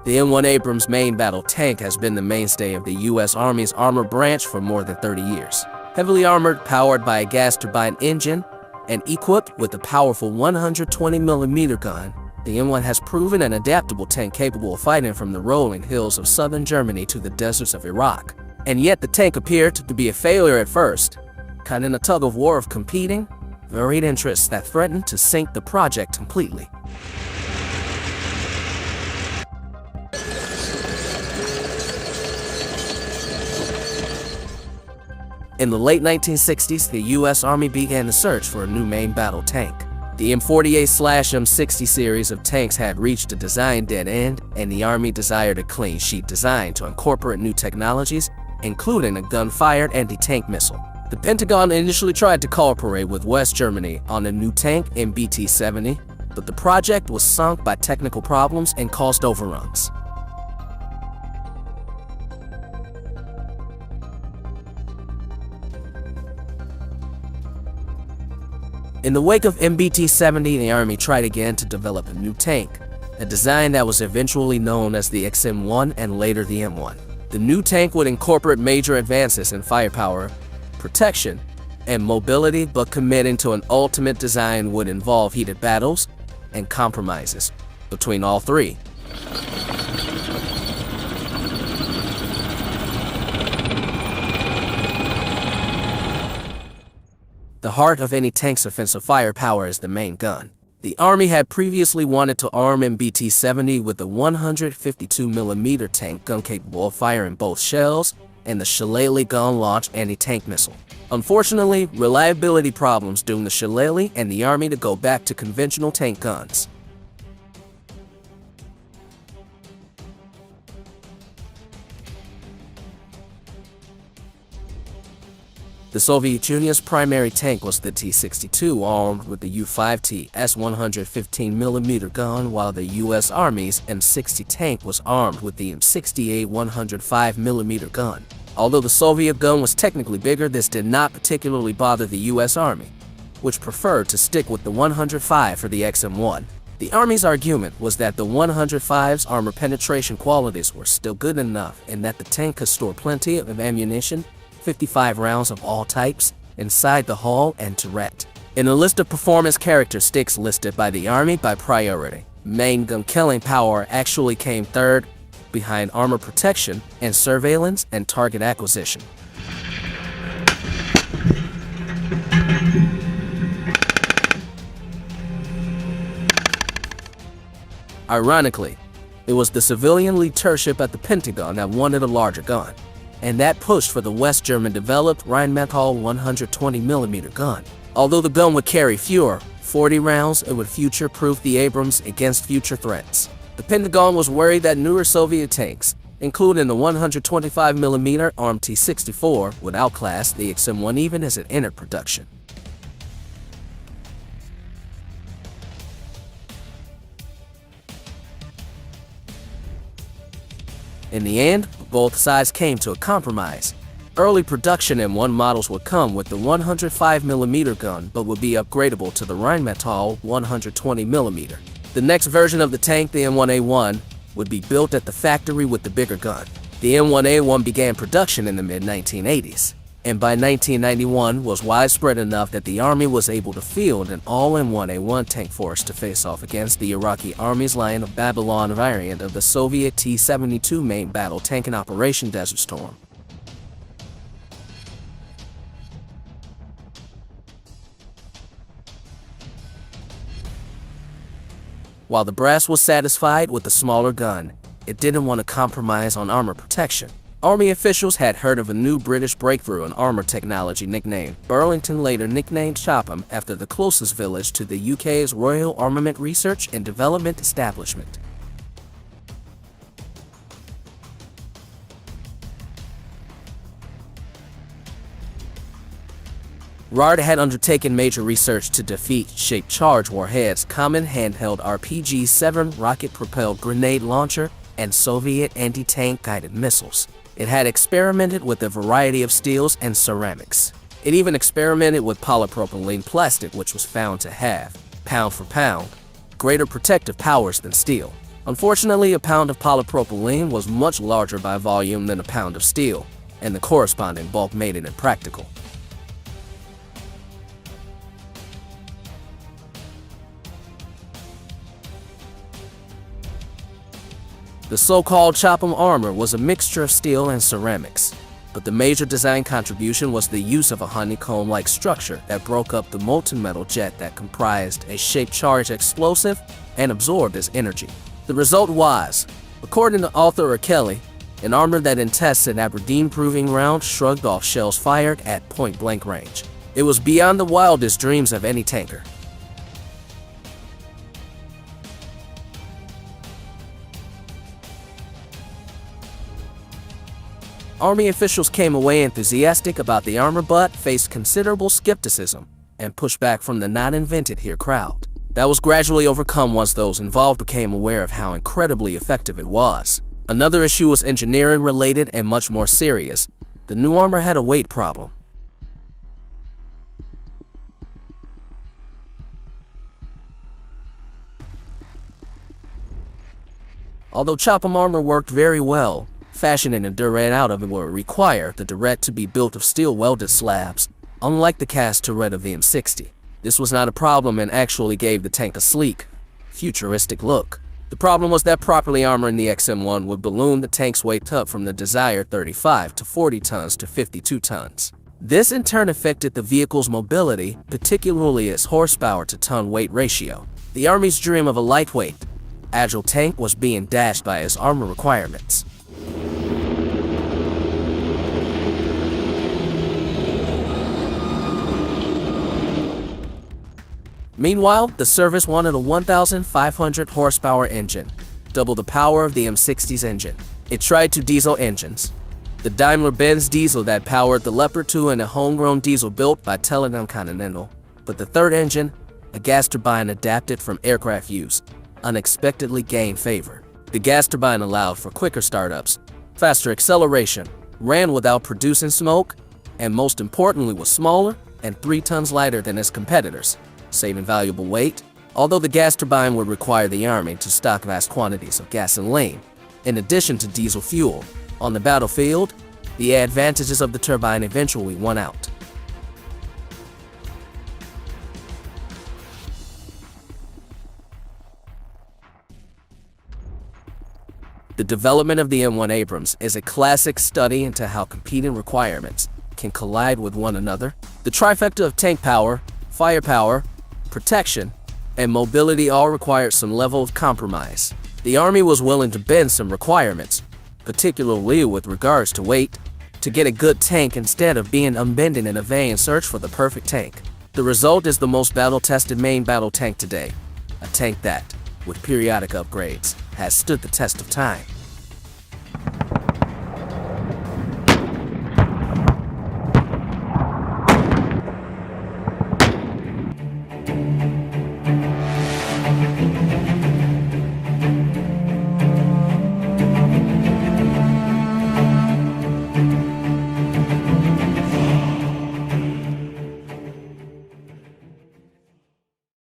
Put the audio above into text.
The M1 Abrams main battle tank has been the mainstay of the U.S. Army's armor branch for more than 30 years. Heavily armored, powered by a gas turbine engine, and equipped with a powerful 120mm gun, the M1 has proven an adaptable tank capable of fighting from the rolling hills of southern Germany to the deserts of Iraq. And yet the tank appeared to be a failure at first, caught in a tug-of-war of competing, varied interests that threatened to sink the project completely. In the late 1960s, the U.S. Army began the search for a new main battle tank. The M48/M60 series of tanks had reached a design dead end, and the Army desired a clean sheet design to incorporate new technologies, including a gun-fired anti-tank missile. The Pentagon initially tried to cooperate with West Germany on a new tank, MBT-70, but the project was sunk by technical problems and cost overruns. In the wake of MBT-70, the Army tried again to develop a new tank, a design that was eventually known as the XM1 and later the M1. The new tank would incorporate major advances in firepower, protection, and mobility, but committing to an ultimate design would involve heated battles and compromises between all three. The heart of any tank's offensive firepower is the main gun. The Army had previously wanted to arm MBT-70 with a 152mm tank gun capable of firing both shells and the Shillelagh gun-launched anti-tank missile. Unfortunately, reliability problems doomed the Shillelagh and the Army to go back to conventional tank guns. The Soviet Union's primary tank was the T-62, armed with the U-5T's 115mm gun, while the U.S. Army's M60 tank was armed with the M68 105mm gun. Although the Soviet gun was technically bigger, this did not particularly bother the U.S. Army, which preferred to stick with the 105 for the XM1. The Army's argument was that the 105's armor penetration qualities were still good enough and that the tank could store plenty of ammunition, 55 rounds of all types, inside the hull and turret. In a list of performance characteristics listed by the Army by priority, main gun killing power actually came third, behind armor protection and surveillance and target acquisition. Ironically, it was the civilian leadership at the Pentagon that wanted a larger gun, and that pushed for the West German-developed Rheinmetall 120mm gun. Although the gun would carry fewer, 40 rounds, it would future-proof the Abrams against future threats. The Pentagon was worried that newer Soviet tanks, including the 125mm armed T-64, would outclass the XM1 even as it entered production. In the end, both sides came to a compromise. Early production M1 models would come with the 105mm gun, but would be upgradable to the Rheinmetall 120mm. The next version of the tank, the M1A1, would be built at the factory with the bigger gun. The M1A1 began production in the mid-1980s, and by 1991 was widespread enough that the Army was able to field an all-M1A1 tank force to face off against the Iraqi Army's Lion of Babylon variant of the Soviet T-72 main battle tank in Operation Desert Storm. While the brass was satisfied with the smaller gun, it didn't want to compromise on armor protection. Army officials had heard of a new British breakthrough in armor technology nicknamed Burlington, later nicknamed Chopham, after the closest village to the UK's Royal Armament Research and Development Establishment. RARD had undertaken major research to defeat Shaped Charge Warheads, Common Handheld RPG-7 rocket-propelled grenade launcher, and Soviet anti-tank guided missiles. It had experimented with a variety of steels and ceramics. It even experimented with polypropylene plastic, which was found to have, pound for pound, greater protective powers than steel. Unfortunately, a pound of polypropylene was much larger by volume than a pound of steel, and the corresponding bulk made it impractical. The so-called chop-'em armor was a mixture of steel and ceramics, but the major design contribution was the use of a honeycomb-like structure that broke up the molten metal jet that comprised a shape-charged explosive and absorbed its energy. The result was, according to author O'Kelly, an armor that in tests at Aberdeen proving ground shrugged off shells fired at point-blank range. It was beyond the wildest dreams of any tanker. Army officials came away enthusiastic about the armor but faced considerable skepticism and pushback from the not-invented-here crowd. That was gradually overcome once those involved became aware of how incredibly effective it was. Another issue was engineering-related and much more serious. The new armor had a weight problem. Although chop-'em armor worked very well, fashioning a turret out of it would require the turret to be built of steel welded slabs, unlike the cast turret of the M60. This was not a problem and actually gave the tank a sleek, futuristic look. The problem was that properly armoring the XM1 would balloon the tank's weight up from the desired 35 to 40 tons to 52 tons. This in turn affected the vehicle's mobility, particularly its horsepower to ton weight ratio. The Army's dream of a lightweight, agile tank was being dashed by its armor requirements. Meanwhile, the service wanted a 1,500 horsepower engine, double the power of the M60's engine. It tried two diesel engines, the Daimler-Benz diesel that powered the Leopard 2 and a homegrown diesel built by Teledyne Continental, but the third engine, a gas turbine adapted from aircraft use, unexpectedly gained favor. The gas turbine allowed for quicker startups, faster acceleration, ran without producing smoke, and most importantly was smaller and 3 tons lighter than its competitors, saving valuable weight. Although the gas turbine would require the Army to stock vast quantities of gasoline, in addition to diesel fuel, on the battlefield, the advantages of the turbine eventually won out. The development of the M1 Abrams is a classic study into how competing requirements can collide with one another. The trifecta of tank power, firepower, protection, and mobility all required some level of compromise. The Army was willing to bend some requirements, particularly with regards to weight, to get a good tank instead of being unbending in a vain search for the perfect tank. The result is the most battle-tested main battle tank today, a tank that, with periodic upgrades, has stood the test of time.